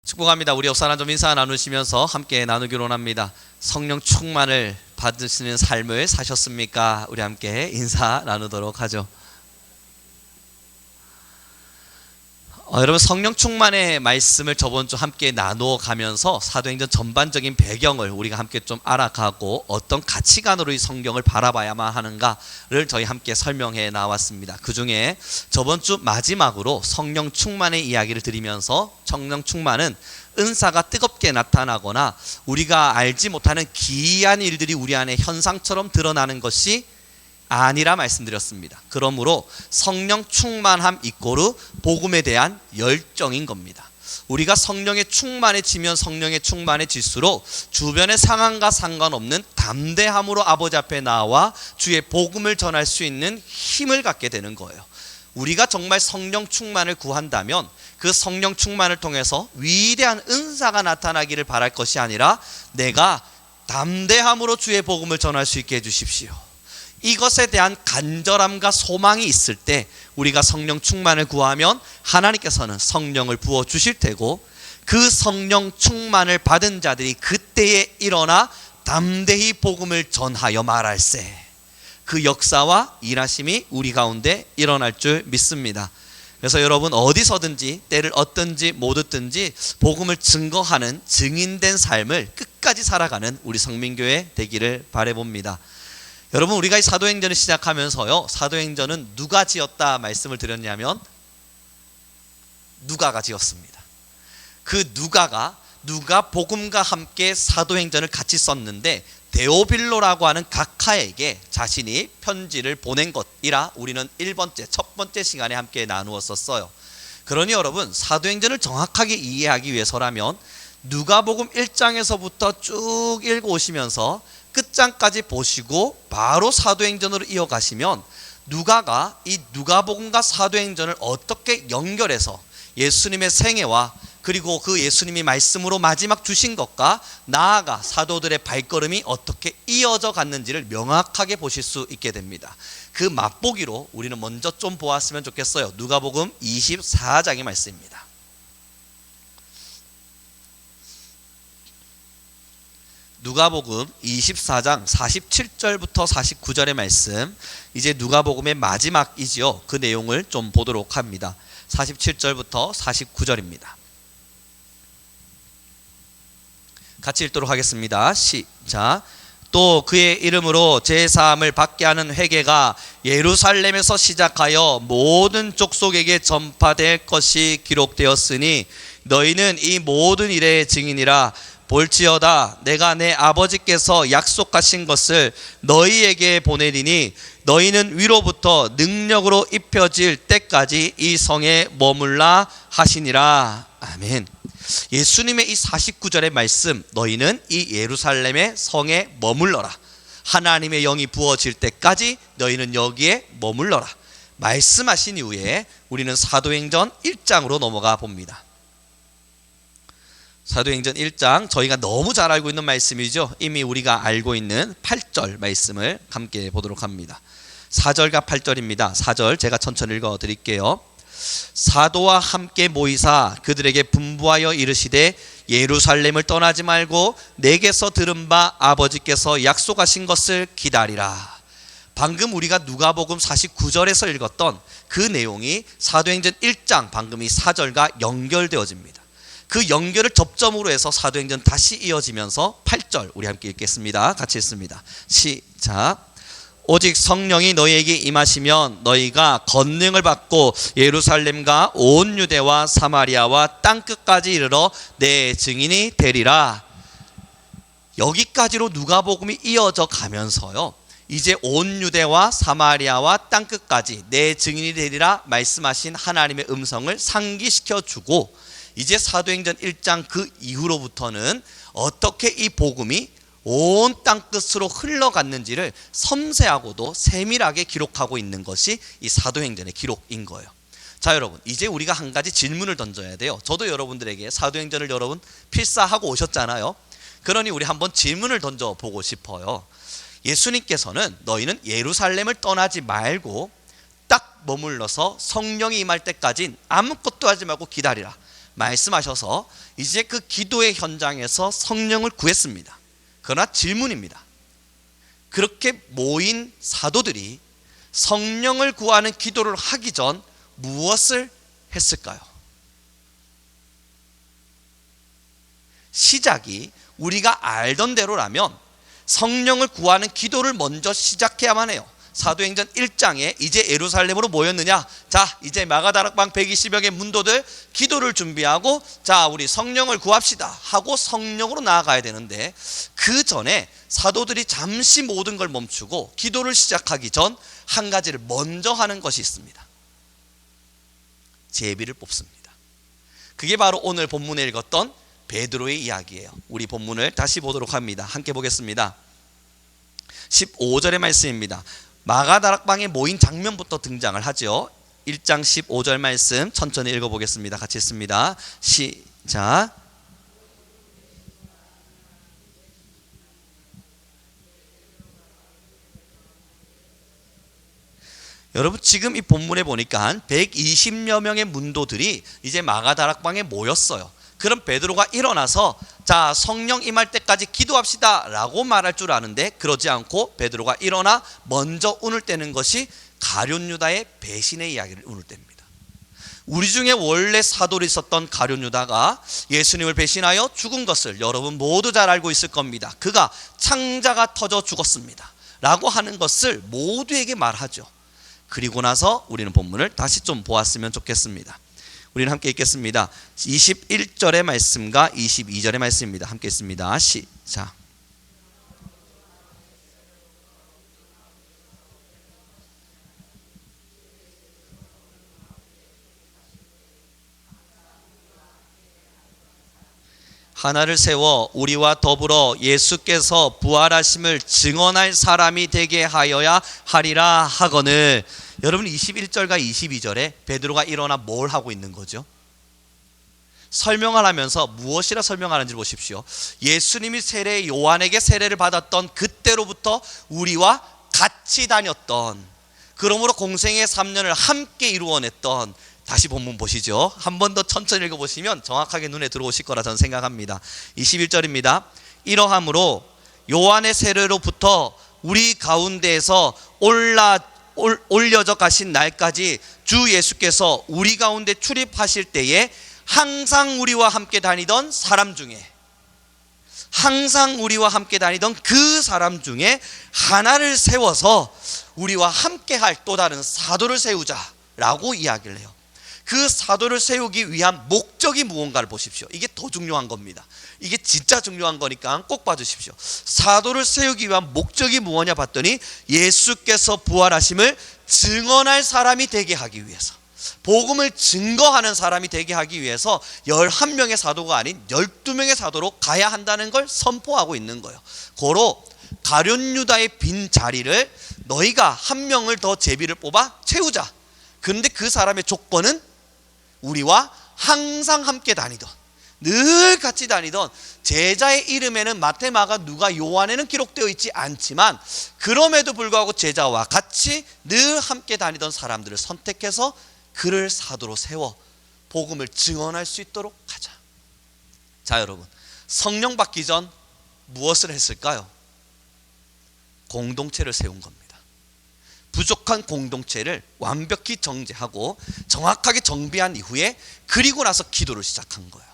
축복합니다. 우리 옆 사람 좀 인사 나누시면서 함께 나누기로 합니다. 성령 충만을 받으시는 삶을 사셨습니까? 우리 함께 인사 나누도록 하죠. 여러분, 성령 충만의 말씀을 저번 주 함께 나누어 가면서 사도행전 전반적인 배경을 우리가 함께 좀 알아가고 어떤 가치관으로 이 성경을 바라봐야만 하는가를 저희 함께 설명해 나왔습니다. 그 중에 저번 주 마지막으로 성령 충만의 이야기를 드리면서 성령 충만은 은사가 뜨겁게 나타나거나 우리가 알지 못하는 기이한 일들이 우리 안에 현상처럼 드러나는 것이 아니라 말씀드렸습니다. 그러므로 성령 충만함 이꼬르 복음에 대한 열정인 겁니다. 우리가 성령에 충만해지면 성령에 충만해질수록 주변의 상황과 상관없는 담대함으로 아버지 앞에 나와 주의 복음을 전할 수 있는 힘을 갖게 되는 거예요. 우리가 정말 성령 충만을 구한다면 그 성령 충만을 통해서 위대한 은사가 나타나기를 바랄 것이 아니라 내가 담대함으로 주의 복음을 전할 수 있게 해주십시오. 이것에 대한 간절함과 소망이 있을 때 우리가 성령 충만을 구하면 하나님께서는 성령을 부어주실 테고, 그 성령 충만을 받은 자들이 그때에 일어나 담대히 복음을 전하여 말할세, 그 역사와 일하심이 우리 가운데 일어날 줄 믿습니다. 그래서 여러분, 어디서든지 때를 얻든지 못 얻든지 복음을 증거하는 증인된 삶을 끝까지 살아가는 우리 성민교회 되기를 바라봅니다. 여러분, 우리가 이 사도행전을 시작하면서요, 사도행전은 누가 지었다 말씀을 드렸냐면 누가가 지었습니다. 그 누가 복음과 함께 사도행전을 같이 썼는데 데오빌로라고 하는 각하에게 자신이 편지를 보낸 것이라 우리는 첫 번째 시간에 함께 나누었었어요. 그러니 여러분, 사도행전을 정확하게 이해하기 위해서라면 누가복음 1장에서부터 쭉 읽어오시면서 끝장까지 보시고 바로 사도행전으로 이어가시면 누가가 이 누가복음과 사도행전을 어떻게 연결해서 예수님의 생애와 그리고 그 예수님이 말씀으로 마지막 주신 것과 나아가 사도들의 발걸음이 어떻게 이어져 갔는지를 명확하게 보실 수 있게 됩니다. 그 맛보기로 우리는 먼저 좀 보았으면 좋겠어요. 누가복음 24장의 말씀입니다. 누가복음 24장 47절부터 49절의 말씀, 이제 누가복음의 마지막이지요. 그 내용을 좀 보도록 합니다. 47절부터 49절입니다. 같이 읽도록 하겠습니다. 시작. 또 그의 이름으로 제사함을 받게 하는 회개가 예루살렘에서 시작하여 모든 족속에게 전파될 것이 기록되었으니 너희는 이 모든 일의 증인이라. 볼지어다 내가 내 아버지께서 약속하신 것을 너희에게 보내리니 너희는 위로부터 능력으로 입혀질 때까지 이 성에 머물라 하시니라. 아멘. 예수님의 이 49절의 말씀, 너희는 이 예루살렘의 성에 머물러라, 하나님의 영이 부어질 때까지 너희는 여기에 머물러라 말씀하신 이후에 우리는 사도행전 1장으로 넘어가 봅니다. 사도행전 1장, 저희가 너무 잘 알고 있는 말씀이죠. 이미 우리가 알고 있는 8절 말씀을 함께 보도록 합니다. 4절과 8절입니다. 4절 제가 천천히 읽어 드릴게요. 사도와 함께 모이사 그들에게 분부하여 이르시되 예루살렘을 떠나지 말고 내게서 들은 바 아버지께서 약속하신 것을 기다리라. 방금 우리가 누가복음 49절에서 읽었던 그 내용이 사도행전 1장 방금 이 4절과 연결되어집니다. 그 연결을 접점으로 해서 사도행전 다시 이어지면서 8절 우리 함께 읽겠습니다. 같이 읽습니다. 시작. 오직 성령이 너희에게 임하시면 너희가 권능을 받고 예루살렘과 온 유대와 사마리아와 땅끝까지 이르러 내 증인이 되리라. 여기까지로 누가복음이 이어져 가면서요, 이제 온 유대와 사마리아와 땅끝까지 내 증인이 되리라 말씀하신 하나님의 음성을 상기시켜 주고, 이제 사도행전 1장 그 이후로부터는 어떻게 이 복음이 온 땅끝으로 흘러갔는지를 섬세하고도 세밀하게 기록하고 있는 것이 이 사도행전의 기록인 거예요. 자, 여러분, 이제 우리가 한 가지 질문을 던져야 돼요. 저도 여러분들에게 사도행전을 여러분 필사하고 오셨잖아요. 그러니 우리 한번 질문을 던져보고 싶어요. 예수님께서는 너희는 예루살렘을 떠나지 말고 딱 머물러서 성령이 임할 때까진 아무것도 하지 말고 기다리라 말씀하셔서 이제 그 기도의 현장에서 성령을 구했습니다. 그러나 질문입니다. 그렇게 모인 사도들이 성령을 구하는 기도를 하기 전 무엇을 했을까요? 시작이 우리가 알던 대로라면 성령을 구하는 기도를 먼저 시작해야만 해요. 사도행전 1장에 이제 예루살렘으로 모였느냐, 자 이제 마가다락방 120여 개 문도들 기도를 준비하고 자 우리 성령을 구합시다 하고 성령으로 나아가야 되는데, 그 전에 사도들이 잠시 모든 걸 멈추고 기도를 시작하기 전 한 가지를 먼저 하는 것이 있습니다. 제비를 뽑습니다. 그게 바로 오늘 본문에 읽었던 베드로의 이야기예요. 우리 본문을 다시 보도록 합니다. 함께 보겠습니다. 15절의 말씀입니다. 마가다락방에 모인 장면부터 등장을 하죠. 1장 15절 말씀 천천히 읽어보겠습니다. 같이 읽습니다. 시작. 여러분 지금 이 본문에 보니까 120여 명의 문도들이 이제 마가다락방에 모였어요. 그럼 베드로가 일어나서 자 성령 임할 때까지 기도합시다 라고 말할 줄 아는데, 그러지 않고 베드로가 일어나 먼저 운을 떼는 것이 가룟 유다의 배신의 이야기를 운을 뗍니다. 우리 중에 원래 사도로 있었던 가룟 유다가 예수님을 배신하여 죽은 것을 여러분 모두 잘 알고 있을 겁니다. 그가 창자가 터져 죽었습니다 라고 하는 것을 모두에게 말하죠. 그리고 나서 우리는 본문을 다시 좀 보았으면 좋겠습니다. 우리는 함께 읽겠습니다. 21절의 말씀과 22절의 말씀입니다. 함께 읽습니다. 시작. 하나를 세워 우리와 더불어 예수께서 부활하심을 증언할 사람이 되게 하여야 하리라 하거늘. 여러분 21절과 22절에 베드로가 일어나 뭘 하고 있는 거죠? 설명을 하면서 무엇이라 설명하는지 보십시오. 예수님이 세례 요한에게 세례를 받았던 그때로부터 우리와 같이 다녔던, 그러므로 공생의 3년을 함께 이루어냈던, 다시 본문 보시죠. 한 번 더 천천히 읽어보시면 정확하게 눈에 들어오실 거라 저는 생각합니다. 21절입니다. 이러함으로 요한의 세례로부터 우리 가운데에서 올려져 가신 날까지 주 예수께서 우리 가운데 출입하실 때에 항상 우리와 함께 다니던 사람 중에, 항상 우리와 함께 다니던 그 사람 중에 하나를 세워서 우리와 함께 할 또 다른 사도를 세우자라고 이야기를 해요. 그 사도를 세우기 위한 목적이 무언가를 보십시오. 이게 더 중요한 겁니다. 이게 진짜 중요한 거니까 꼭 봐주십시오. 사도를 세우기 위한 목적이 무엇냐 봤더니 예수께서 부활하심을 증언할 사람이 되게 하기 위해서, 복음을 증거하는 사람이 되게 하기 위해서 11명의 사도가 아닌 12명의 사도로 가야 한다는 걸 선포하고 있는 거예요. 고로 가룟 유다의 빈 자리를 너희가 한 명을 더 제비를 뽑아 채우자. 그런데 그 사람의 조건은 우리와 항상 함께 다니던, 늘 같이 다니던, 제자의 이름에는 마태, 마가, 누가, 요한에는 기록되어 있지 않지만 그럼에도 불구하고 제자와 같이 늘 함께 다니던 사람들을 선택해서 그를 사도로 세워 복음을 증언할 수 있도록 하자. 자 여러분, 성령 받기 전 무엇을 했을까요? 공동체를 세운 겁니다. 부족한 공동체를 완벽히 정제하고 정확하게 정비한 이후에 그리고 나서 기도를 시작한 거예요.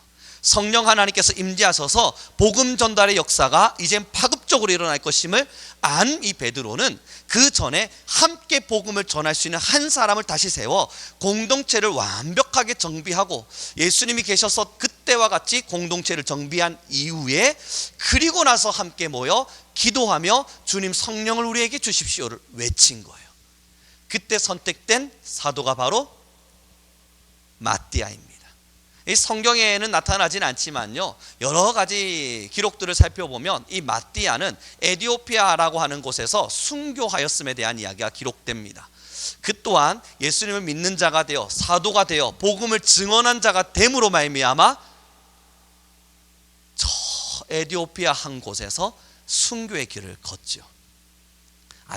성령 하나님께서 임재하셔서 복음 전달의 역사가 이젠 파급적으로 일어날 것임을 안 이 베드로는 그 전에 함께 복음을 전할 수 있는 한 사람을 다시 세워 공동체를 완벽하게 정비하고, 예수님이 계셔서 그때와 같이 공동체를 정비한 이후에 그리고 나서 함께 모여 기도하며 주님 성령을 우리에게 주십시오를 외친 거예요. 그때 선택된 사도가 바로 마띠아입니다. 이 성경에는 나타나진 않지만요, 여러 가지 기록들을 살펴보면 이 마띠아는 에디오피아라고 하는 곳에서 순교하였음에 대한 이야기가 기록됩니다. 그 또한 예수님을 믿는 자가 되어 사도가 되어 복음을 증언한 자가 됨으로 말미암아 저 에디오피아 한 곳에서 순교의 길을 걷죠.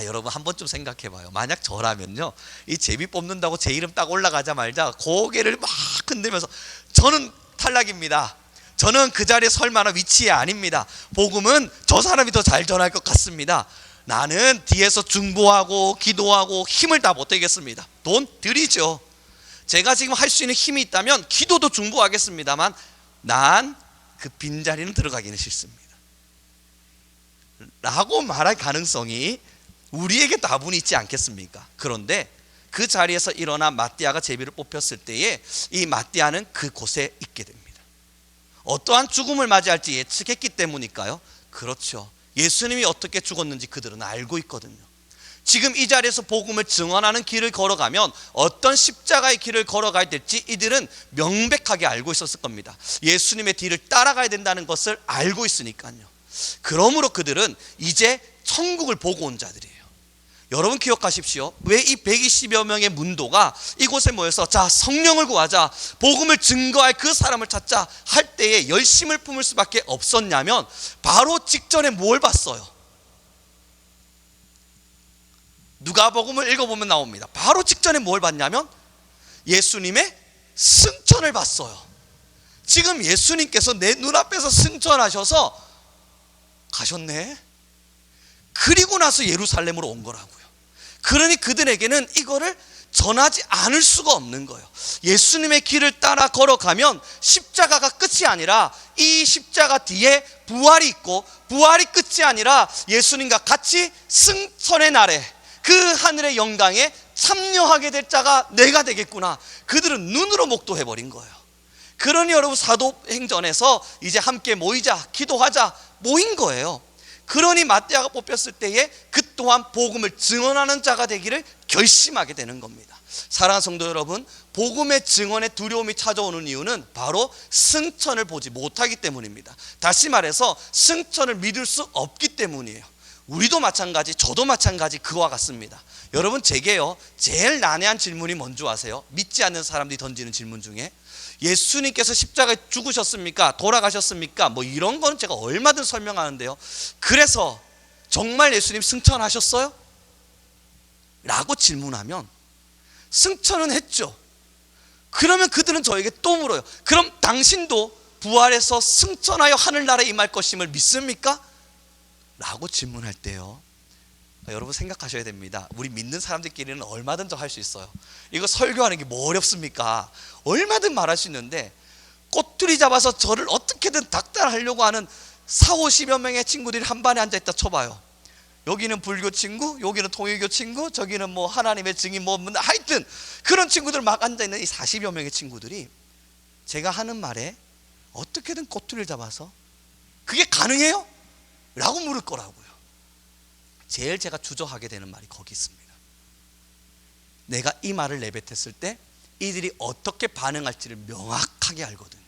여러분 한 번쯤 생각해 봐요. 만약 저라면요, 이 제비 뽑는다고 제 이름 딱 올라가자마자 고개를 막 흔들면서 저는 탈락입니다. 저는 그 자리에 설 만한 위치에 아닙니다. 복음은 저 사람이 더 잘 전할 것 같습니다. 나는 뒤에서 중보하고 기도하고 힘을 다 못 되겠습니다. 돈 드리죠. 제가 지금 할 수 있는 힘이 있다면 기도도 중보하겠습니다만 난 그 빈자리는 들어가기는 싫습니다 라고 말할 가능성이 우리에게 다분히 있지 않겠습니까? 그런데 그 자리에서 일어나 마띠아가 제비를 뽑혔을 때에 이 마띠아는 그곳에 있게 됩니다. 어떠한 죽음을 맞이할지 예측했기 때문일까요? 그렇죠. 예수님이 어떻게 죽었는지 그들은 알고 있거든요. 지금 이 자리에서 복음을 증언하는 길을 걸어가면 어떤 십자가의 길을 걸어가야 될지 이들은 명백하게 알고 있었을 겁니다. 예수님의 뒤를 따라가야 된다는 것을 알고 있으니까요. 그러므로 그들은 이제 천국을 보고 온 자들이에요. 여러분 기억하십시오. 왜 이 120여 명의 문도가 이곳에 모여서 자 성령을 구하자, 복음을 증거할 그 사람을 찾자 할 때에 열심을 품을 수밖에 없었냐면 바로 직전에 뭘 봤어요? 누가복음을 읽어보면 나옵니다. 바로 직전에 뭘 봤냐면 예수님의 승천을 봤어요. 지금 예수님께서 내 눈앞에서 승천하셔서 가셨네. 그리고 나서 예루살렘으로 온 거라고요. 그러니 그들에게는 이거를 전하지 않을 수가 없는 거예요. 예수님의 길을 따라 걸어가면 십자가가 끝이 아니라 이 십자가 뒤에 부활이 있고, 부활이 끝이 아니라 예수님과 같이 승천의 날에 그 하늘의 영광에 참여하게 될 자가 내가 되겠구나. 그들은 눈으로 목도해버린 거예요. 그러니 여러분 사도행전에서 이제 함께 모이자, 기도하자 모인 거예요. 그러니 마띠아가 뽑혔을 때에 그 또한 복음을 증언하는 자가 되기를 결심하게 되는 겁니다. 사랑하는 성도 여러분, 복음의 증언에 두려움이 찾아오는 이유는 바로 승천을 보지 못하기 때문입니다. 다시 말해서 승천을 믿을 수 없기 때문이에요. 우리도 마찬가지, 저도 마찬가지 그와 같습니다. 여러분 제게요 제일 난해한 질문이 뭔지 아세요? 믿지 않는 사람들이 던지는 질문 중에 예수님께서 십자가에 죽으셨습니까? 돌아가셨습니까? 뭐 이런 거는 제가 얼마든 설명하는데요, 그래서 정말 예수님 승천하셨어요? 라고 질문하면 승천은 했죠. 그러면 그들은 저에게 또 물어요. 그럼 당신도 부활해서 승천하여 하늘나라에 임할 것임을 믿습니까? 라고 질문할 때요, 여러분 생각하셔야 됩니다. 우리 믿는 사람들끼리는 얼마든지 할 수 있어요. 이거 설교하는 게 뭐 어렵습니까? 얼마든 말할 수 있는데 꼬투리 잡아서 저를 어떻게든 닥달하려고 하는 40-50여 명의 친구들이 한 반에 앉아있다 쳐봐요. 여기는 불교 친구, 여기는 통일교 친구, 저기는 뭐 하나님의 증인 뭐 하여튼 그런 친구들 막 앉아있는 이 40여 명의 친구들이 제가 하는 말에 어떻게든 꼬투리를 잡아서 그게 가능해요? 라고 물을 거라고요. 제일 제가 주저하게 되는 말이 거기 있습니다. 내가 이 말을 내뱉었을 때 이들이 어떻게 반응할지를 명확하게 알거든요.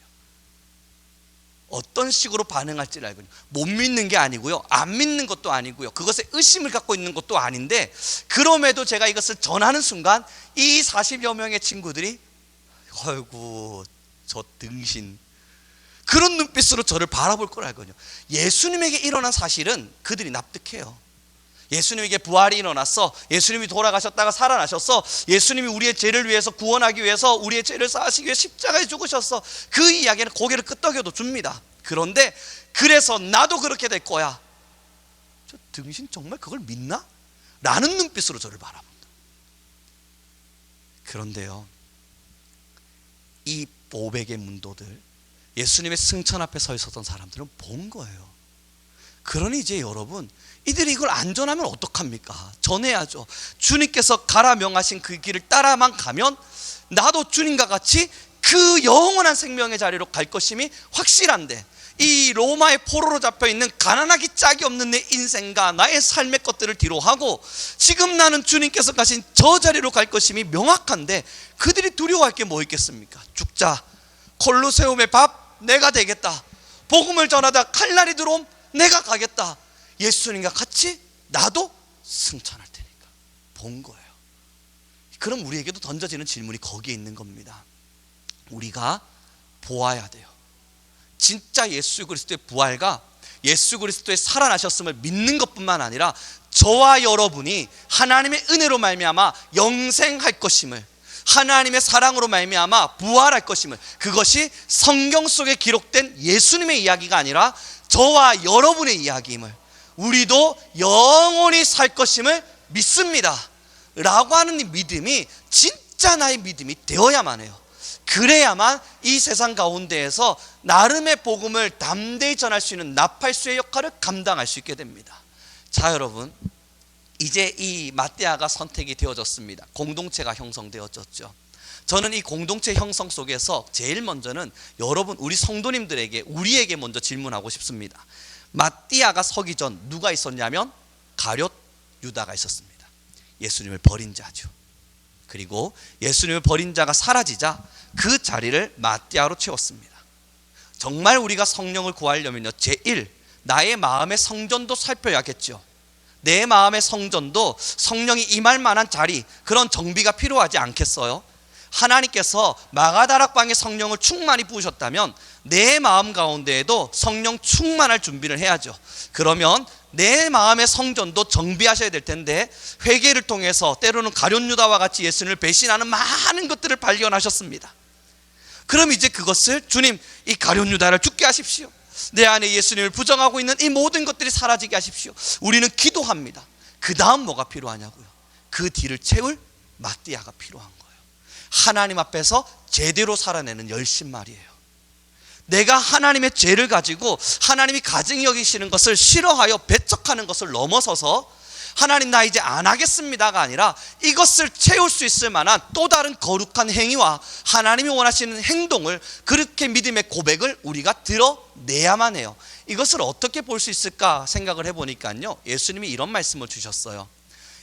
어떤 식으로 반응할지를 알거든요. 못 믿는 게 아니고요, 안 믿는 것도 아니고요, 그것에 의심을 갖고 있는 것도 아닌데, 그럼에도 제가 이것을 전하는 순간 이 40여 명의 친구들이 아이고 저 등신, 그런 눈빛으로 저를 바라볼 걸 알거든요. 예수님에게 일어난 사실은 그들이 납득해요. 예수님에게 부활이 일어났어, 예수님이 돌아가셨다가 살아나셨어, 예수님이 우리의 죄를 위해서 구원하기 위해서 우리의 죄를 사하시기 위해 십자가에 죽으셨어, 그 이야기는 고개를 끄덕여도 줍니다. 그런데 그래서 나도 그렇게 될 거야, 저 등신 정말 그걸 믿나? 라는 눈빛으로 저를 바라봅니다. 그런데요, 이 500의 문도들, 예수님의 승천 앞에 서 있었던 사람들은 본 거예요. 그러니 이제 여러분, 이들이 이걸 안 전하면 어떡합니까? 전해야죠. 주님께서 가라 명하신 그 길을 따라만 가면 나도 주님과 같이 그 영원한 생명의 자리로 갈 것임이 확실한데, 이 로마의 포로로 잡혀있는 가난하기 짝이 없는 내 인생과 나의 삶의 것들을 뒤로하고 지금 나는 주님께서 가신 저 자리로 갈 것임이 명확한데 그들이 두려워할 게 뭐 있겠습니까? 죽자, 콜로세움의 밥 내가 되겠다, 복음을 전하다 칼날이 들어옴 내가 가겠다, 예수님과 같이 나도 승천할 테니까. 본 거예요. 그럼 우리에게도 던져지는 질문이 거기에 있는 겁니다. 우리가 보아야 돼요. 진짜 예수 그리스도의 부활과 예수 그리스도의 살아나셨음을 믿는 것뿐만 아니라 저와 여러분이 하나님의 은혜로 말미암아 영생할 것임을, 하나님의 사랑으로 말미암아 부활할 것임을, 그것이 성경 속에 기록된 예수님의 이야기가 아니라 저와 여러분의 이야기임을, 우리도 영원히 살 것임을 믿습니다 라고 하는 이 믿음이 진짜 나의 믿음이 되어야만 해요. 그래야만 이 세상 가운데에서 나름의 복음을 담대히 전할 수 있는 나팔수의 역할을 감당할 수 있게 됩니다. 자, 여러분, 이제 이 마띠아가 선택이 되어졌습니다. 공동체가 형성되어졌죠. 저는 이 공동체 형성 속에서 제일 먼저는 여러분, 우리 성도님들에게, 우리에게 먼저 질문하고 싶습니다. 마띠아가 서기 전 누가 있었냐면 가룟 유다가 있었습니다. 예수님을 버린 자죠. 그리고 예수님을 버린 자가 사라지자 그 자리를 마띠아로 채웠습니다. 정말 우리가 성령을 구하려면요, 제1, 나의 마음의 성전도 살펴야겠죠. 내 마음의 성전도 성령이 임할 만한 자리, 그런 정비가 필요하지 않겠어요? 하나님께서 마가다락방에 성령을 충만히 부으셨다면 내 마음 가운데에도 성령 충만할 준비를 해야죠. 그러면 내 마음의 성전도 정비하셔야 될 텐데, 회개를 통해서 때로는 가룟 유다와 같이 예수님을 배신하는 많은 것들을 발견하셨습니다. 그럼 이제 그것을, 주님, 이 가룟 유다를 죽게 하십시오, 내 안에 예수님을 부정하고 있는 이 모든 것들이 사라지게 하십시오, 우리는 기도합니다. 그 다음 뭐가 필요하냐고요? 그 뒤를 채울 마띠아가 필요한 거예요. 하나님 앞에서 제대로 살아내는 열심말이에요. 내가 하나님의 죄를 가지고 하나님이 가증히 여기시는 것을 싫어하여 배척하는 것을 넘어서서 하나님 나 이제 안 하겠습니다가 아니라 이것을 채울 수 있을 만한 또 다른 거룩한 행위와 하나님이 원하시는 행동을, 그렇게 믿음의 고백을 우리가 드러내야만 해요. 이것을 어떻게 볼 수 있을까 생각을 해보니까요, 예수님이 이런 말씀을 주셨어요.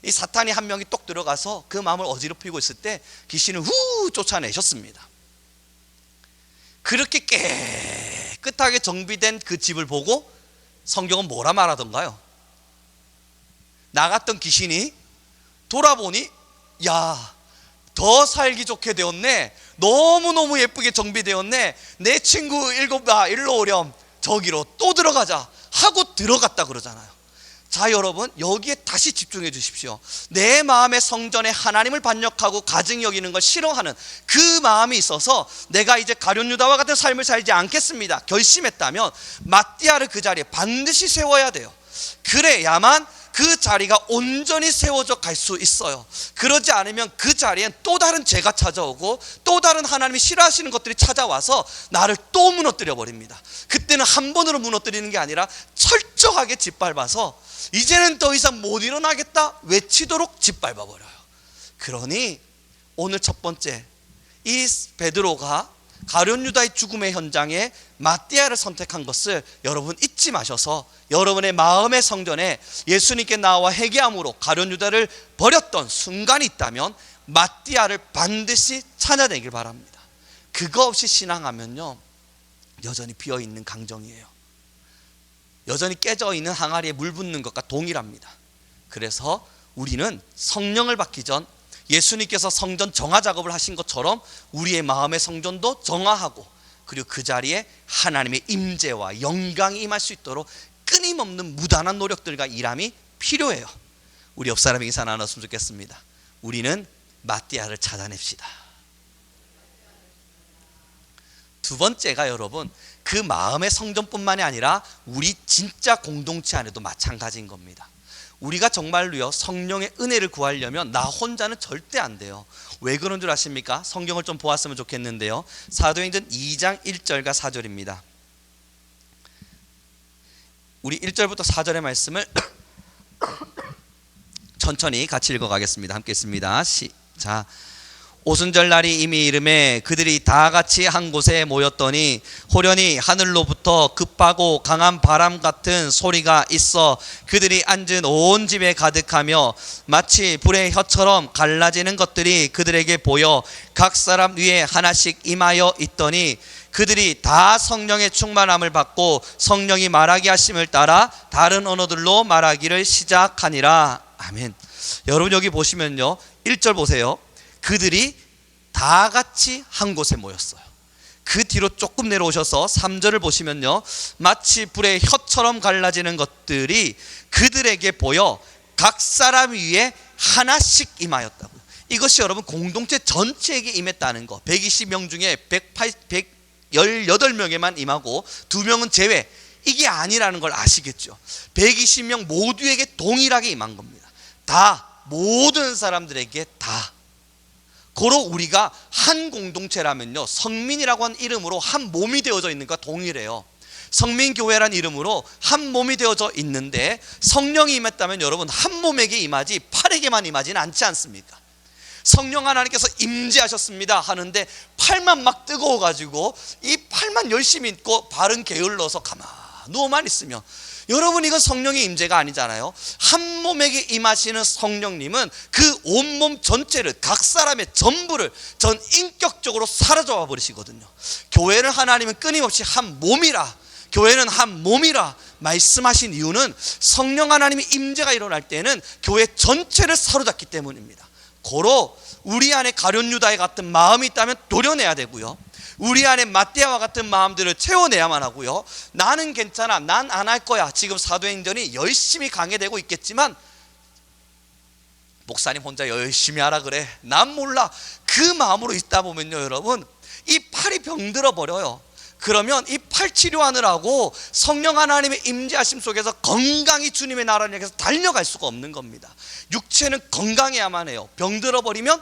이 사탄이 한 명이 똑 들어가서 그 마음을 어지럽히고 있을 때 귀신을 후 쫓아내셨습니다. 그렇게 깨끗하게 정비된 그 집을 보고 성경은 뭐라 말하던가요? 나갔던 귀신이 돌아보니, 야, 더 살기 좋게 되었네, 너무너무 예쁘게 정비되었네, 내 친구 일로 오렴, 저기로 또 들어가자 하고 들어갔다 그러잖아요. 자, 여러분, 여기에 다시 집중해 주십시오. 내 마음의 성전에 하나님을 반역하고 가증히 여기는 걸 싫어하는 그 마음이 있어서 내가 이제 가룟 유다와 같은 삶을 살지 않겠습니다 결심했다면 마띠아를 그 자리에 반드시 세워야 돼요. 그래야만 그 자리가 온전히 세워져 갈 수 있어요. 그러지 않으면 그 자리엔 또 다른 죄가 찾아오고 또 다른 하나님이 싫어하시는 것들이 찾아와서 나를 또 무너뜨려 버립니다. 그때는 한 번으로 무너뜨리는 게 아니라 철저하게 짓밟아서 이제는 더 이상 못 일어나겠다 외치도록 짓밟아 버려요. 그러니 오늘 첫 번째, 이 베드로가 가룟 유다의 죽음의 현장에 마띠아를 선택한 것을 여러분 잊지 마셔서 여러분의 마음의 성전에 예수님께 나와 회개함으로 가룟 유다를 버렸던 순간이 있다면 마띠아를 반드시 찾아내길 바랍니다. 그거 없이 신앙하면요, 여전히 비어있는 강정이에요. 여전히 깨져있는 항아리에 물 붓는 것과 동일합니다. 그래서 우리는 성령을 받기 전 예수님께서 성전 정화 작업을 하신 것처럼 우리의 마음의 성전도 정화하고, 그리고 그 자리에 하나님의 임재와 영광이 임할 수 있도록 끊임없는 무단한 노력들과 일함이 필요해요. 우리 옆 사람에게 인사 나눴으면 좋겠습니다. 우리는 마띠아를 찾아냅시다. 두 번째가 여러분, 그 마음의 성전뿐만이 아니라 우리 진짜 공동체 안에도 마찬가지인 겁니다. 우리가 정말로요, 성령의 은혜를 구하려면 나 혼자는 절대 안 돼요. 왜 그런 줄 아십니까? 성경을 좀 보았으면 좋겠는데요, 사도행전 2장 1절과 4절입니다. 우리 1절부터 4절의 말씀을 천천히 같이 읽어가겠습니다. 함께 있습니다. 시작. 오순절 날이 이미 이름에 그들이 다 같이 한 곳에 모였더니 호련히 하늘로부터 급하고 강한 바람 같은 소리가 있어 그들이 앉은 온 집에 가득하며 마치 불의 혀처럼 갈라지는 것들이 그들에게 보여 각 사람 위에 하나씩 임하여 있더니 그들이 다 성령의 충만함을 받고 성령이 말하게 하심을 따라 다른 언어들로 말하기를 시작하니라. 아멘. 여러분 여기 보시면요, 1절 보세요. 그들이 다 같이 한 곳에 모였어요. 그 뒤로 조금 내려오셔서 3절을 보시면요, 마치 불의 혀처럼 갈라지는 것들이 그들에게 보여 각 사람 위에 하나씩 임하였다고요. 이것이 여러분 공동체 전체에게 임했다는 거. 120명 중에 118명에만 임하고 2명은 제외. 이게 아니라는 걸 아시겠죠? 120명 모두에게 동일하게 임한 겁니다. 다, 모든 사람들에게 다. 고로 우리가 한 공동체라면요, 성민이라고 하는 이름으로 한 몸이 되어져 있는 것과 동일해요. 성민교회라는 이름으로 한 몸이 되어져 있는데, 성령이 임했다면 여러분 한 몸에게 임하지 팔에게만 임하지는 않지 않습니까? 성령 하나님께서 임재하셨습니다 하는데 팔만 막 뜨거워가지고 이 팔만 열심히 있고 발은 게을러서 가만 누워만 있으면, 여러분 이건 성령의 임재가 아니잖아요. 한 몸에게 임하시는 성령님은 그 온몸 전체를, 각 사람의 전부를 전 인격적으로 사로잡아 버리시거든요. 교회는 하나님은 끊임없이 한 몸이라, 교회는 한 몸이라 말씀하신 이유는 성령 하나님의 임재가 일어날 때는 교회 전체를 사로잡기 때문입니다. 고로 우리 안에 가룟 유다의 같은 마음이 있다면 도려내야 되고요, 우리 안에 마띠아와 같은 마음들을 채워내야만 하고요, 나는 괜찮아, 난 안 할 거야, 지금 사도행전이 열심히 강해되고 있겠지만 목사님 혼자 열심히 하라 그래, 난 몰라, 그 마음으로 있다 보면요 여러분, 이 팔이 병들어 버려요. 그러면 이 팔 치료하느라고 성령 하나님의 임재하심 속에서 건강히 주님의 나라를 향해서 달려갈 수가 없는 겁니다. 육체는 건강해야만 해요. 병들어 버리면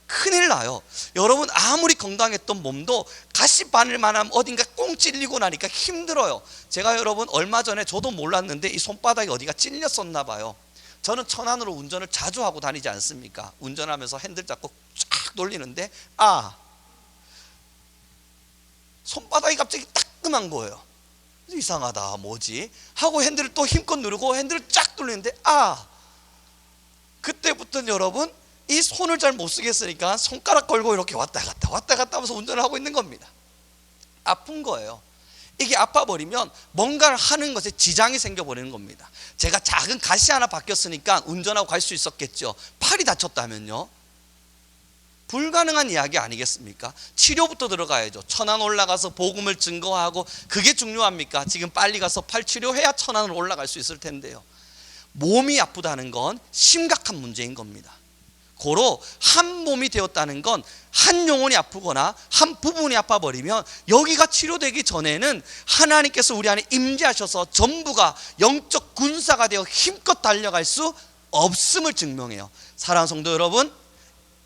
큰일 나요. 여러분 아무리 건강했던 몸도 가시 바늘만 하면 어딘가 꽁 찔리고 나니까 힘들어요. 제가 여러분 얼마 전에 저도 몰랐는데 이 손바닥이 어디가 찔렸었나 봐요. 저는 천안으로 운전을 자주 하고 다니지 않습니까? 운전하면서 핸들 잡고 쫙 돌리는데 손바닥이 갑자기 따끔한 거예요. 이상하다, 뭐지? 하고 핸들을 또 힘껏 누르고 핸들을 쫙 돌리는데 그때부터는 여러분 이 손을 잘 못 쓰겠으니까 손가락 걸고 이렇게 왔다 갔다 하면서 운전을 하고 있는 겁니다. 아픈 거예요. 이게 아파버리면 뭔가를 하는 것에 지장이 생겨버리는 겁니다. 제가 작은 가시 하나 바뀌었으니까 운전하고 갈 수 있었겠죠. 팔이 다쳤다면요, 불가능한 이야기 아니겠습니까? 치료부터 들어가야죠. 천안 올라가서 복음을 증거하고, 그게 중요합니까? 지금 빨리 가서 팔 치료해야 천안으로 올라갈 수 있을 텐데요. 몸이 아프다는 건 심각한 문제인 겁니다. 고로 한 몸이 되었다는 건 한 영혼이 아프거나 한 부분이 아파버리면 여기가 치료되기 전에는 하나님께서 우리 안에 임재하셔서 전부가 영적 군사가 되어 힘껏 달려갈 수 없음을 증명해요. 사랑하는 성도 여러분,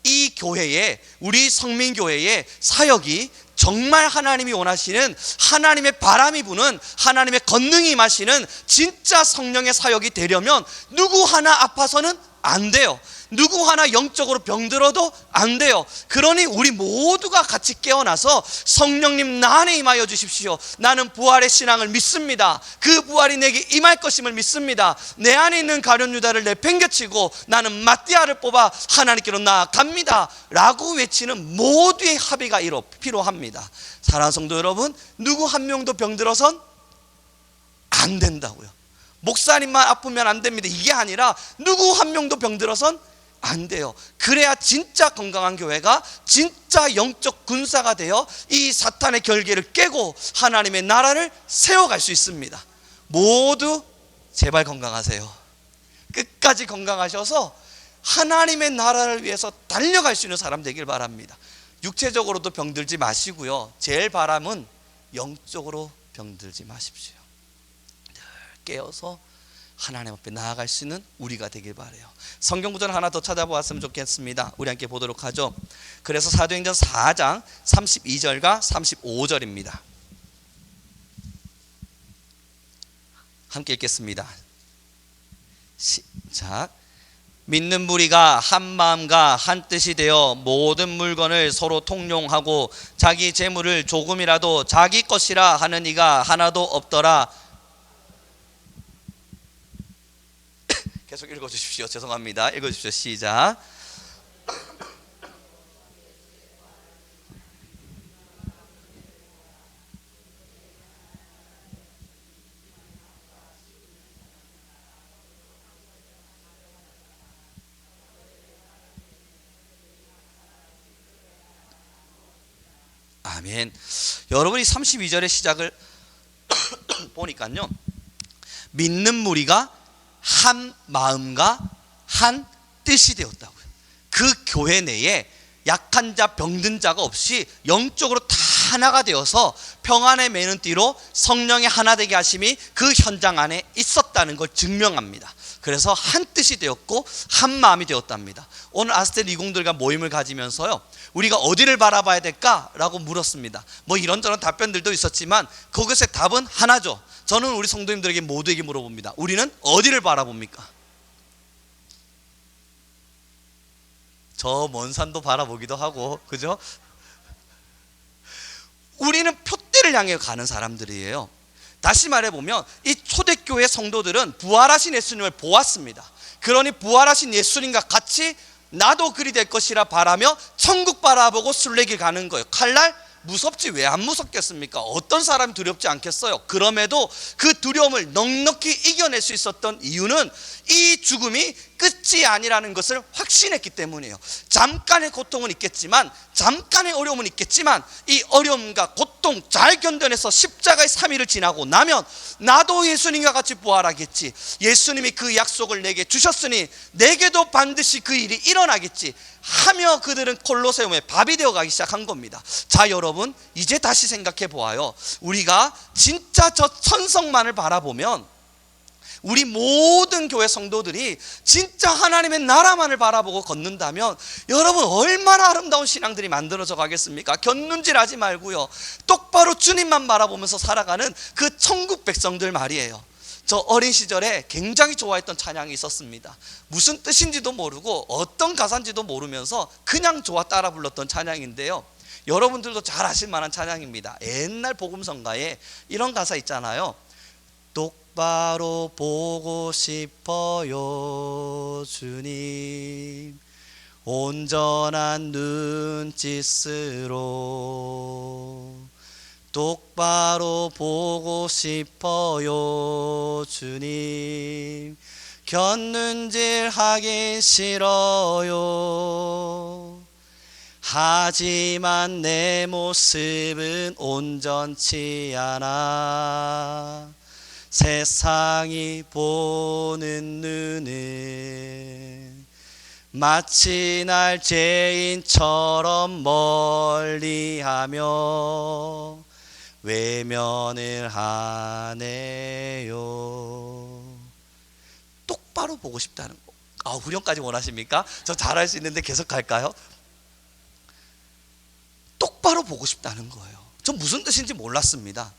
이 교회에, 우리 성민교회의 사역이 정말 하나님이 원하시는, 하나님의 바람이 부는, 하나님의 권능이 임하시는 진짜 성령의 사역이 되려면 누구 하나 아파서는 안 돼요. 누구 하나 영적으로 병들어도 안 돼요. 그러니 우리 모두가 같이 깨어나서 성령님 나 안에 임하여 주십시오. 나는 부활의 신앙을 믿습니다. 그 부활이 내게 임할 것임을 믿습니다. 내 안에 있는 가룟 유다를 내팽개치고 나는 마띠아를 뽑아 하나님께로 나아갑니다 라고 외치는 모두의 합의가 필요합니다. 사랑하는 성도 여러분, 누구 한 명도 병들어선 안 된다고요. 목사님만 아프면 안 됩니다, 이게 아니라 누구 한 명도 병들어선 안 돼요. 그래야 진짜 건강한 교회가 진짜 영적 군사가 되어 이 사탄의 결계를 깨고 하나님의 나라를 세워갈 수 있습니다. 모두 제발 건강하세요. 끝까지 건강하셔서 하나님의 나라를 위해서 달려갈 수 있는 사람 되길 바랍니다. 육체적으로도 병들지 마시고요, 제일 바람은 영적으로 병들지 마십시오. 늘 깨어서 하나님 앞에 나아갈 수 있는 우리가 되길 바라요. 성경 구절 하나 더 찾아보았으면 좋겠습니다. 우리 함께 보도록 하죠. 그래서 사도행전 4장 32절과 35절입니다. 함께 읽겠습니다. 시작. 믿는 무리가 한 마음과 한 뜻이 되어 모든 물건을 서로 통용하고 자기 재물을 조금이라도 자기 것이라 하는 이가 하나도 없더라. 계속 읽어주십시오. 죄송합니다. 읽어주십시오. 시작. 아멘. 여러분이 32절의 시작을 보니까요, 믿는 무리가 한 마음과 한 뜻이 되었다고요. 그 교회 내에 약한 자 병든 자가 없이 영적으로 다 하나가 되어서 평안에 매는 띠로 성령의 하나 되게 하심이 그 현장 안에 있었다는 걸 증명합니다. 그래서 한 뜻이 되었고 한 마음이 되었답니다. 오늘 아스텔 이공들과 모임을 가지면서요, 우리가 어디를 바라봐야 될까라고 물었습니다. 뭐 이런저런 답변들도 있었지만 그것의 답은 하나죠. 저는 우리 성도님들에게 모두에게 물어봅니다. 우리는 어디를 바라봅니까? 저 먼 산도 바라보기도 하고, 그죠? 우리는 표대를 향해 가는 사람들이에요. 다시 말해보면 이 초대교회 성도들은 부활하신 예수님을 보았습니다. 그러니 부활하신 예수님과 같이 나도 그리 될 것이라 바라며 천국 바라보고 순례길 가는 거예요. 칼날 무섭지 왜 안 무섭겠습니까? 어떤 사람이 두렵지 않겠어요? 그럼에도 그 두려움을 넉넉히 이겨낼 수 있었던 이유는 이 죽음이 끝이 아니라는 것을 확신했기 때문이에요. 잠깐의 고통은 있겠지만, 잠깐의 어려움은 있겠지만, 이 어려움과 고통 잘 견뎌내서 십자가의 3일을 지나고 나면 나도 예수님과 같이 부활하겠지, 예수님이 그 약속을 내게 주셨으니 내게도 반드시 그 일이 일어나겠지 하며 그들은 콜로세움의 밥이 되어가기 시작한 겁니다. 자, 여러분, 이제 다시 생각해 보아요. 우리가 진짜 저 천성만을 바라보면, 우리 모든 교회 성도들이 진짜 하나님의 나라만을 바라보고 걷는다면 여러분 얼마나 아름다운 신앙들이 만들어져 가겠습니까? 곁눈질하지 말고요, 똑바로 주님만 바라보면서 살아가는 그 천국 백성들 말이에요. 저 어린 시절에 굉장히 좋아했던 찬양이 있었습니다. 무슨 뜻인지도 모르고 어떤 가사인지도 모르면서 그냥 좋아 따라 불렀던 찬양인데요, 여러분들도 잘 아실 만한 찬양입니다. 옛날 복음성가에 이런 가사 있잖아요. 똑바로 보고 싶어요 주님, 온전한 눈짓으로 똑바로 보고 싶어요 주님, 곁눈질 하기 싫어요. 하지만 내 모습은 온전치 않아 세상이 보는 눈은 마치 날 죄인처럼 멀리하며 외면을 하네요. 똑바로 보고 싶다는 거. 후렴까지 원하십니까? 저 잘할 수 있는데 계속 갈까요? 똑바로 보고 싶다는 거예요. 전 무슨 뜻인지 몰랐습니다.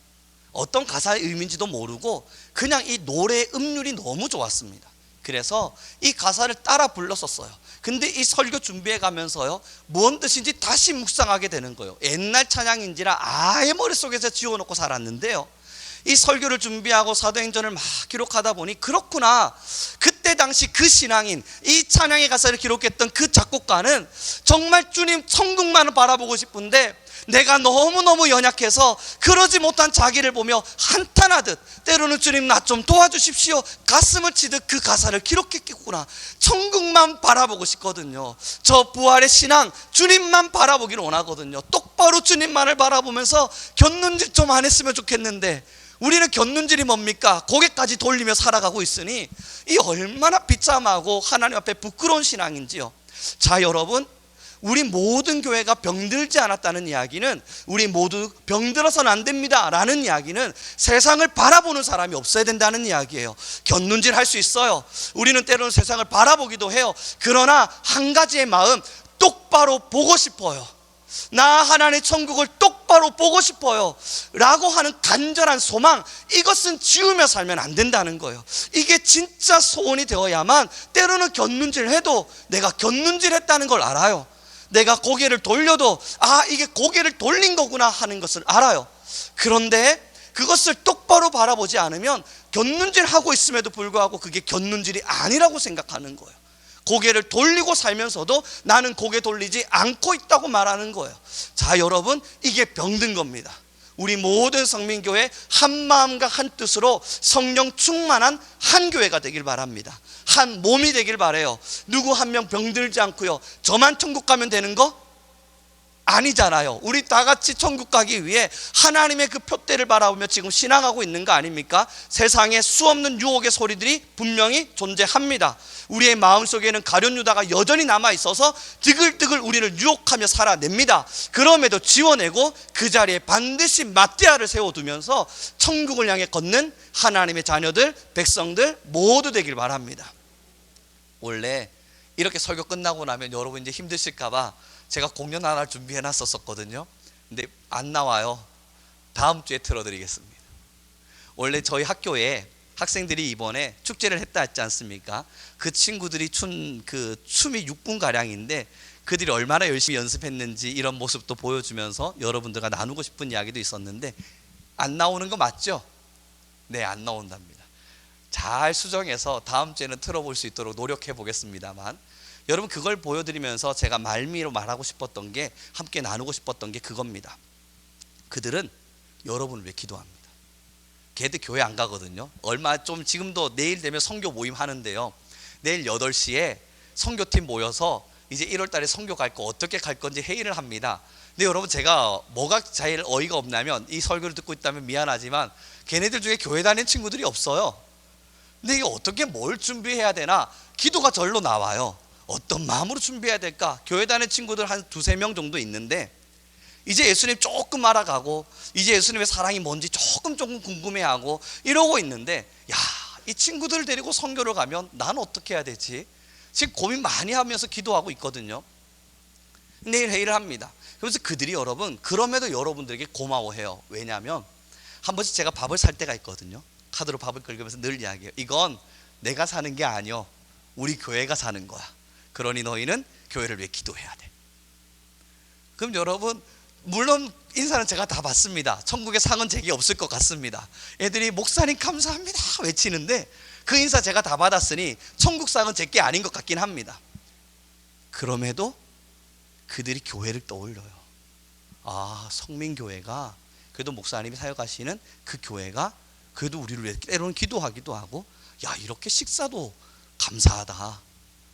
어떤 가사의 의미인지도 모르고 그냥 이 노래의 음률이 너무 좋았습니다. 그래서 이 가사를 따라 불렀었어요. 근데 이 설교 준비해 가면서요, 뭔 뜻인지 다시 묵상하게 되는 거예요. 옛날 찬양인지라 아예 머릿속에서 지워놓고 살았는데요, 이 설교를 준비하고 사도행전을 막 기록하다 보니 그렇구나, 그때 당시 그 신앙인, 이 찬양의 가사를 기록했던 그 작곡가는 정말 주님 천국만을 바라보고 싶은데 내가 너무너무 연약해서 그러지 못한 자기를 보며 한탄하듯, 때로는 주님 나 좀 도와주십시오 가슴을 치듯 그 가사를 기록했겠구나. 천국만 바라보고 싶거든요. 저 부활의 신앙, 주님만 바라보기를 원하거든요. 똑바로 주님만을 바라보면서 곁눈질 좀 안 했으면 좋겠는데, 우리는 곁눈질이 뭡니까? 고개까지 돌리며 살아가고 있으니 이 얼마나 비참하고 하나님 앞에 부끄러운 신앙인지요. 자, 여러분, 우리 모든 교회가 병들지 않았다는 이야기는, 우리 모두 병들어서는 안 됩니다 라는 이야기는 세상을 바라보는 사람이 없어야 된다는 이야기예요. 곁눈질 할 수 있어요. 우리는 때로는 세상을 바라보기도 해요. 그러나 한 가지의 마음, 똑바로 보고 싶어요. 나 하나님의 천국을 똑바로 보고 싶어요 라고 하는 간절한 소망, 이것은 지우며 살면 안 된다는 거예요. 이게 진짜 소원이 되어야만 때로는 곁눈질 해도 내가 곁눈질 했다는 걸 알아요. 내가 고개를 돌려도 이게 고개를 돌린 거구나 하는 것을 알아요. 그런데 그것을 똑바로 바라보지 않으면 곁눈질 하고 있음에도 불구하고 그게 곁눈질이 아니라고 생각하는 거예요. 고개를 돌리고 살면서도 나는 고개 돌리지 않고 있다고 말하는 거예요. 자, 여러분, 이게 병든 겁니다. 우리 모든 성민교회 한 마음과 한 뜻으로 성령 충만한 한 교회가 되길 바랍니다. 한 몸이 되길 바라요. 누구 한 명 병들지 않고요, 저만 천국 가면 되는 거 아니잖아요. 우리 다 같이 천국 가기 위해 하나님의 그 표대를 바라보며 지금 신앙하고 있는 거 아닙니까? 세상에 수없는 유혹의 소리들이 분명히 존재합니다. 우리의 마음속에는 가룟 유다가 여전히 남아있어서 드글드글 우리를 유혹하며 살아냅니다. 그럼에도 지워내고 그 자리에 반드시 맞대야를 세워두면서 천국을 향해 걷는 하나님의 자녀들, 백성들 모두 되길 바랍니다. 원래 이렇게 설교 끝나고 나면 여러분 이제 힘드실까봐 제가 공연 하나 준비해 놨었거든요. 근데 안 나와요. 다음 주에 틀어드리겠습니다. 원래 저희 학교에 학생들이 이번에 축제를 했다 했지 않습니까? 그 친구들이 춘 그 춤이 6분가량인데 그들이 얼마나 열심히 연습했는지 이런 모습도 보여주면서 여러분들과 나누고 싶은 이야기도 있었는데 안 나오는 거 맞죠? 네, 안 나온답니다. 잘 수정해서 다음 주에는 틀어볼 수 있도록 노력해 보겠습니다만, 여러분 그걸 보여드리면서 제가 말미로 말하고 싶었던 게, 함께 나누고 싶었던 게 그겁니다. 그들은 여러분을 위해 기도합니다. 걔들 교회 안 가거든요. 얼마 좀 지금도 내일 되면 선교 모임 하는데요, 내일 8시에 선교팀 모여서 이제 1월 달에 선교 갈 거 어떻게 갈 건지 회의를 합니다. 근데 여러분 제가 뭐가 제일 어이가 없냐면, 이 설교를 듣고 있다면 미안하지만 걔네들 중에 교회 다니는 친구들이 없어요. 근데 이게 어떻게 뭘 준비해야 되나, 기도가 절로 나와요. 어떤 마음으로 준비해야 될까? 교회 다니는 친구들 한 2-3명 정도 있는데 이제 예수님 조금 알아가고 이제 예수님의 사랑이 뭔지 조금 궁금해하고 이러고 있는데, 야, 이 친구들을 데리고 선교를 가면 난 어떻게 해야 되지? 지금 고민 많이 하면서 기도하고 있거든요. 내일 회의를 합니다. 그래서 그들이 여러분 그럼에도 여러분들에게 고마워해요. 왜냐하면 한 번씩 제가 밥을 살 때가 있거든요. 카드로 밥을 긁으면서 늘 이야기해요. 이건 내가 사는 게 아니요, 우리 교회가 사는 거야. 그러니 너희는 교회를 위해 기도해야 돼. 그럼 여러분 물론 인사는 제가 다 받습니다. 천국의 상은 제게 없을 것 같습니다. 애들이 목사님 감사합니다 외치는데 그 인사 제가 다 받았으니 천국 상은 제게 아닌 것 같긴 합니다. 그럼에도 그들이 교회를 떠올려요. 아, 성민교회가 그래도 목사님이 사역하시는 그 교회가 그래도 우리를 위해 때로는 기도하기도 하고, 야, 이렇게 식사도 감사하다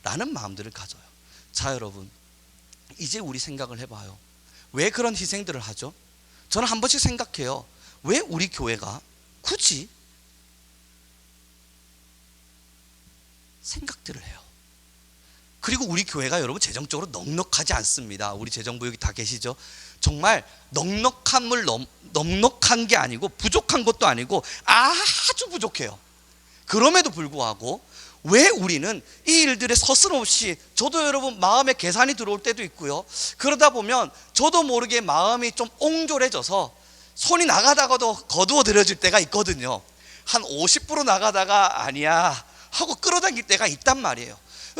라는 마음들을 가져요. 자, 여러분 이제 우리 생각을 해봐요. 왜 그런 희생들을 하죠? 저는 한 번씩 생각해요. 왜 우리 교회가 굳이 생각들을 해요? 그리고 우리 교회가 여러분 재정적으로 넉넉하지 않습니다. 우리 재정부 여기 다 계시죠? 정말 넉넉한 게 아니고 부족한 것도 아니고 아주 부족해요. 그럼에도 불구하고 왜 우리는 이 일들에 서슴없이, 저도 여러분 마음에 계산이 들어올 때도 있고요, 그러다 보면 저도 모르게 마음이 좀 옹졸해져서 손이 나가다가도 거두어 들여질 때가 있거든요. 한 50% 나가다가 아니야 하고 끌어당길 때가 있단 말이에요.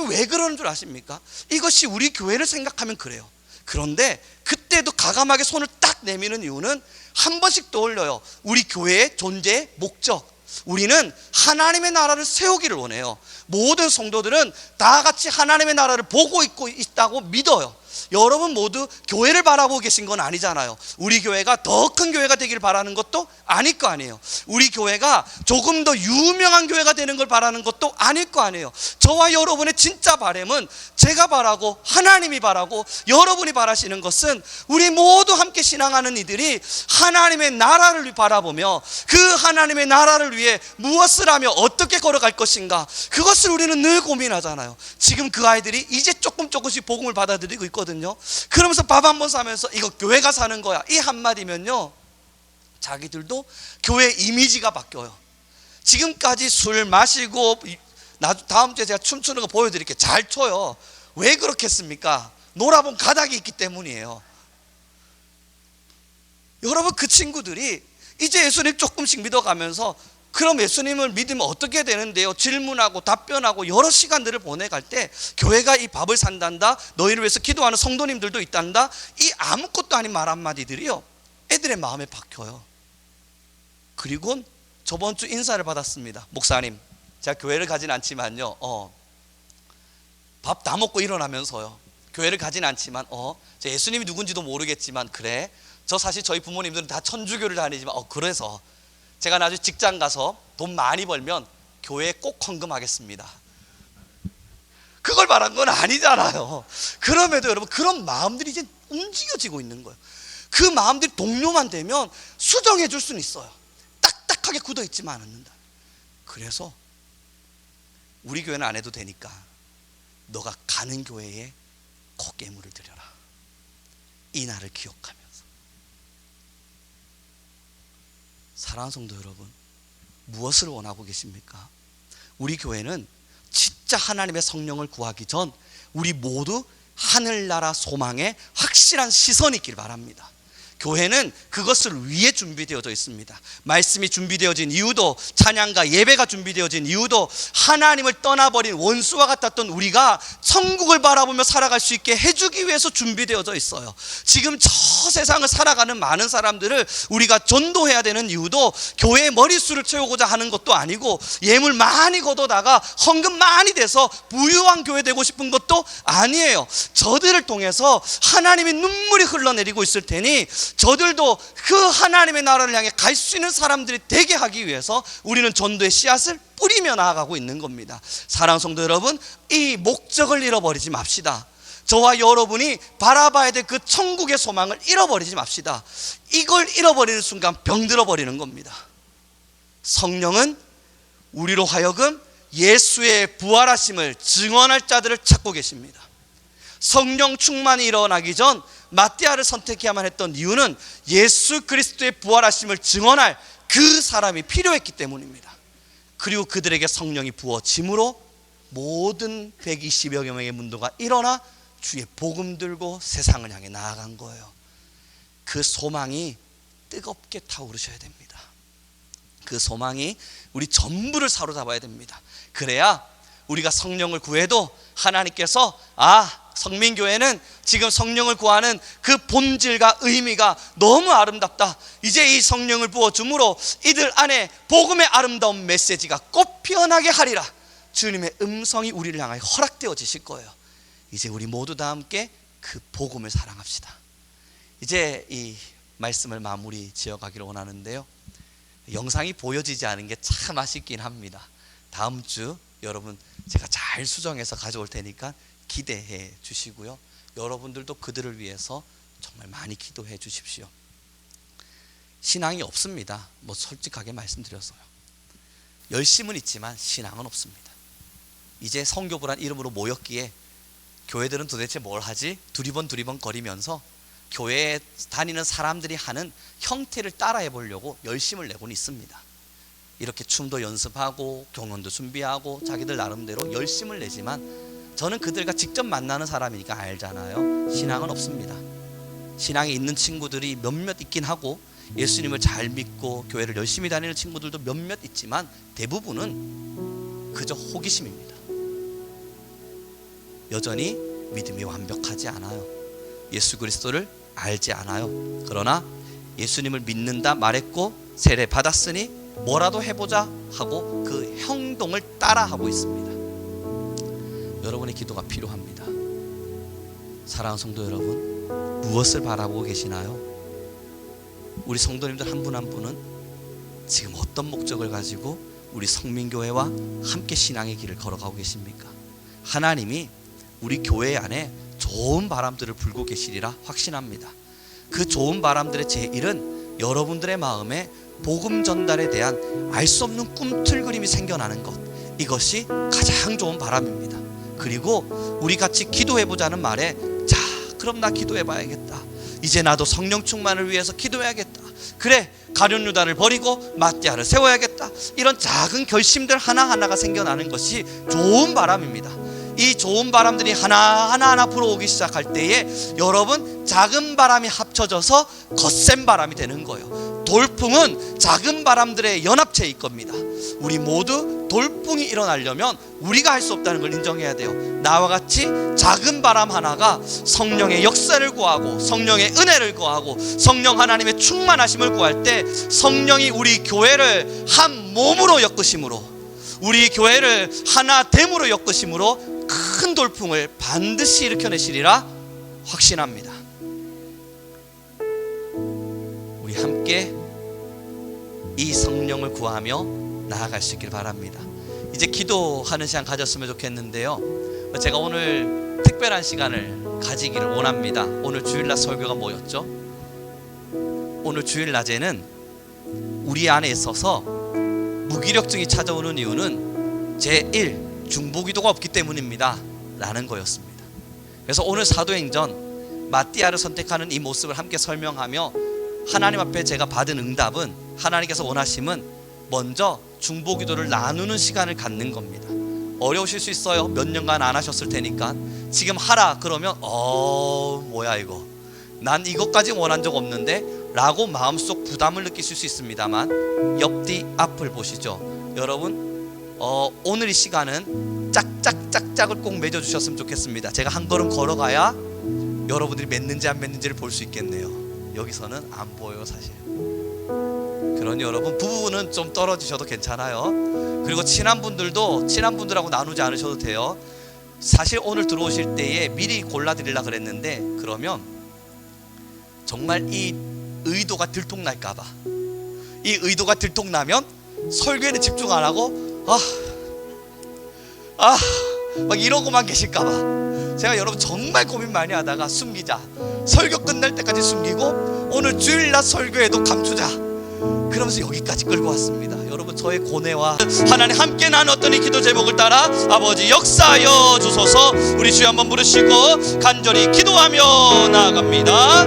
왜 그러는 줄 아십니까? 이것이 우리 교회를 생각하면 그래요. 그런데 그때도 가감하게 손을 딱 내미는 이유는 한 번씩 떠올려요. 우리 교회의 존재의 목적. 우리는 하나님의 나라를 세우기를 원해요. 모든 성도들은 다 같이 하나님의 나라를 보고 있다고 믿어요. 여러분 모두 교회를 바라보고 계신 건 아니잖아요. 우리 교회가 더 큰 교회가 되길 바라는 것도 아닐 거 아니에요. 우리 교회가 조금 더 유명한 교회가 되는 걸 바라는 것도 아닐 거 아니에요. 저와 여러분의 진짜 바람은, 제가 바라고 하나님이 바라고 여러분이 바라시는 것은, 우리 모두 함께 신앙하는 이들이 하나님의 나라를 바라보며 그 하나님의 나라를 위해 무엇을 하며 어떻게 걸어갈 것인가, 그것을 우리는 늘 고민하잖아요. 지금 그 아이들이 이제 조금씩 복음을 받아들이고 있거든요. 그러면서 밥 한 번 사면서 이거 교회가 사는 거야, 이 한마디면요 자기들도 교회 이미지가 바뀌어요. 지금까지 술 마시고, 다음 주에 제가 춤추는 거 보여드릴게요. 잘 춰요. 왜 그렇겠습니까? 놀아본 가닥이 있기 때문이에요. 여러분 그 친구들이 이제 예수님 조금씩 믿어가면서, 그럼 예수님을 믿으면 어떻게 되는데요? 질문하고 답변하고 여러 시간들을 보내갈 때, 교회가 이 밥을 산단다, 너희를 위해서 기도하는 성도님들도 있단다, 이 아무것도 아닌 말 한마디들이요 애들의 마음에 박혀요. 그리고 저번 주 인사를 받았습니다. 목사님, 제가 교회를 가진 않지만요, 밥 다 먹고 일어나면서요, 교회를 가진 않지만 저 예수님이 누군지도 모르겠지만, 그래 저 사실 저희 부모님들은 다 천주교를 다니지만 그래서 제가 나중에 직장 가서 돈 많이 벌면 교회에 꼭 헌금하겠습니다. 그걸 말한 건 아니잖아요. 그럼에도 여러분 그런 마음들이 이제 움직여지고 있는 거예요. 그 마음들이 동료만 되면 수정해 줄 수는 있어요. 딱딱하게 굳어 있지만 않는다. 그래서 우리 교회는 안 해도 되니까 너가 가는 교회에 콧개물을 드려라. 이 날을 기억하면서. 사랑하는 성도 여러분, 무엇을 원하고 계십니까? 우리 교회는 진짜 하나님의 성령을 구하기 전 우리 모두 하늘나라 소망에 확실한 시선이 있길 바랍니다. 교회는 그것을 위해 준비되어져 있습니다. 말씀이 준비되어진 이유도, 찬양과 예배가 준비되어진 이유도 하나님을 떠나버린 원수와 같았던 우리가 천국을 바라보며 살아갈 수 있게 해주기 위해서 준비되어져 있어요. 지금 저 세상을 살아가는 많은 사람들을 우리가 전도해야 되는 이유도 교회의 머릿수를 채우고자 하는 것도 아니고, 예물 많이 걷어다가 헌금 많이 돼서 부유한 교회 되고 싶은 것도 아니에요. 저들을 통해서 하나님의 눈물이 흘러내리고 있을 테니 저들도 그 하나님의 나라를 향해 갈 수 있는 사람들이 되게 하기 위해서 우리는 전도의 씨앗을 뿌리며 나아가고 있는 겁니다. 사랑하는 성도 여러분, 이 목적을 잃어버리지 맙시다. 저와 여러분이 바라봐야 될 그 천국의 소망을 잃어버리지 맙시다. 이걸 잃어버리는 순간 병들어 버리는 겁니다. 성령은 우리로 하여금 예수의 부활하심을 증언할 자들을 찾고 계십니다. 성령 충만이 일어나기 전 마띠아를 선택해야만 했던 이유는 예수 그리스도의 부활하심을 증언할 그 사람이 필요했기 때문입니다. 그리고 그들에게 성령이 부어짐으로 모든 120여 명의 문도가 일어나 주의 복음 들고 세상을 향해 나아간 거예요. 그 소망이 뜨겁게 타오르셔야 됩니다. 그 소망이 우리 전부를 사로잡아야 됩니다. 그래야 우리가 성령을 구해도 하나님께서 성민교회는 지금 성령을 구하는 그 본질과 의미가 너무 아름답다. 이제 이 성령을 부어줌으로 이들 안에 복음의 아름다운 메시지가 꽃 피어나게 하리라. 주님의 음성이 우리를 향하여 허락되어지실 거예요. 이제 우리 모두 다 함께 그 복음을 사랑합시다. 이제 이 말씀을 마무리 지어가기를 원하는데요, 영상이 보여지지 않은 게 참 아쉽긴 합니다. 다음 주 여러분 제가 잘 수정해서 가져올 테니까 기대해 주시고요, 여러분들도 그들을 위해서 정말 많이 기도해 주십시오. 신앙이 없습니다. 솔직하게 말씀드려서요. 열심은 있지만 신앙은 없습니다. 이제 성교부란 이름으로 모였기에 교회들은 도대체 뭘 하지? 두리번 거리면서 교회에 다니는 사람들이 하는 형태를 따라해 보려고 열심을 내고는 있습니다. 이렇게 춤도 연습하고 경연도 준비하고 자기들 나름대로 열심을 내지만 저는 그들과 직접 만나는 사람이니까 알잖아요. 신앙은 없습니다. 신앙이 있는 친구들이 몇몇 있긴 하고 예수님을 잘 믿고 교회를 열심히 다니는 친구들도 몇몇 있지만 대부분은 그저 호기심입니다. 여전히 믿음이 완벽하지 않아요. 예수 그리스도를 알지 않아요. 그러나 예수님을 믿는다 말했고 세례 받았으니 뭐라도 해보자 하고 그 행동을 따라하고 있습니다. 여러분의 기도가 필요합니다. 사랑하는 성도 여러분, 무엇을 바라보고 계시나요? 우리 성도님들 한 분 한 분은 지금 어떤 목적을 가지고 우리 성민교회와 함께 신앙의 길을 걸어가고 계십니까? 하나님이 우리 교회 안에 좋은 바람들을 불고 계시리라 확신합니다. 그 좋은 바람들의 제일은 여러분들의 마음에 복음 전달에 대한 알 수 없는 꿈틀그림이 생겨나는 것, 이것이 가장 좋은 바람입니다. 그리고 우리 같이 기도해보자는 말에 자 그럼 나 기도해봐야겠다. 이제 나도 성령 충만을 위해서 기도해야겠다. 그래 가룟 유다를 버리고 마띠아를 세워야겠다. 이런 작은 결심들 하나하나가 생겨나는 것이 좋은 바람입니다. 이 좋은 바람들이 하나하나 불어오기 시작할 때에 여러분 작은 바람이 합쳐져서 거센 바람이 되는 거예요. 돌풍은 작은 바람들의 연합체일 겁니다. 우리 모두 돌풍이 일어나려면 우리가 할 수 없다는 걸 인정해야 돼요. 나와 같이 작은 바람 하나가 성령의 역사를 구하고 성령의 은혜를 구하고 성령 하나님의 충만하심을 구할 때 성령이 우리 교회를 한 몸으로 엮으심으로, 우리 교회를 하나됨으로 엮으심으로 큰 돌풍을 반드시 일으켜내시리라 확신합니다. 우리 함께 이 성령을 구하며 나아갈 수 있길 바랍니다. 이제 기도하는 시간 가졌으면 좋겠는데요, 제가 오늘 특별한 시간을 가지기를 원합니다. 오늘 주일날 설교가 뭐였죠? 오늘 주일낮에는 우리 안에 있어서 무기력증이 찾아오는 이유는 제1 중보기도가 없기 때문입니다 라는 거였습니다. 그래서 오늘 사도행전 마띠아를 선택하는 이 모습을 함께 설명하며 하나님 앞에 제가 받은 응답은, 하나님께서 원하심은 먼저 중보기도를 나누는 시간을 갖는 겁니다. 어려우실 수 있어요. 몇 년간 안 하셨을 테니까. 지금 하라 그러면 뭐야 이거, 난 이것까지 원한 적 없는데 라고 마음속 부담을 느끼실 수 있습니다만, 옆뒤 앞을 보시죠. 여러분 오늘 이 시간은 짝짝짝짝을 꼭 맺어주셨으면 좋겠습니다. 제가 한 걸음 걸어가야 여러분들이 맺는지 안 맺는지를 볼 수 있겠네요. 여기서는 안 보여요 사실. 그러니 여러분 부부는 좀 떨어지셔도 괜찮아요. 그리고 친한 분들도 친한 분들하고 나누지 않으셔도 돼요. 사실 오늘 들어오실 때에 미리 골라드리려고 그랬는데, 그러면 정말 이 의도가 들통날까봐, 이 의도가 들통나면 설교에는 집중 안 하고 막 이러고만 계실까봐 제가 여러분 정말 고민 많이 하다가 숨기자, 설교 끝날 때까지 숨기고 오늘 주일날 설교에도 감추자, 그러면서 여기까지 끌고 왔습니다. 여러분 저의 고뇌와 하나님 함께 나눴던 이 기도 제목을 따라 아버지 역사하여 주소서, 우리 주여 한번 부르시고 간절히 기도하며 나아갑니다.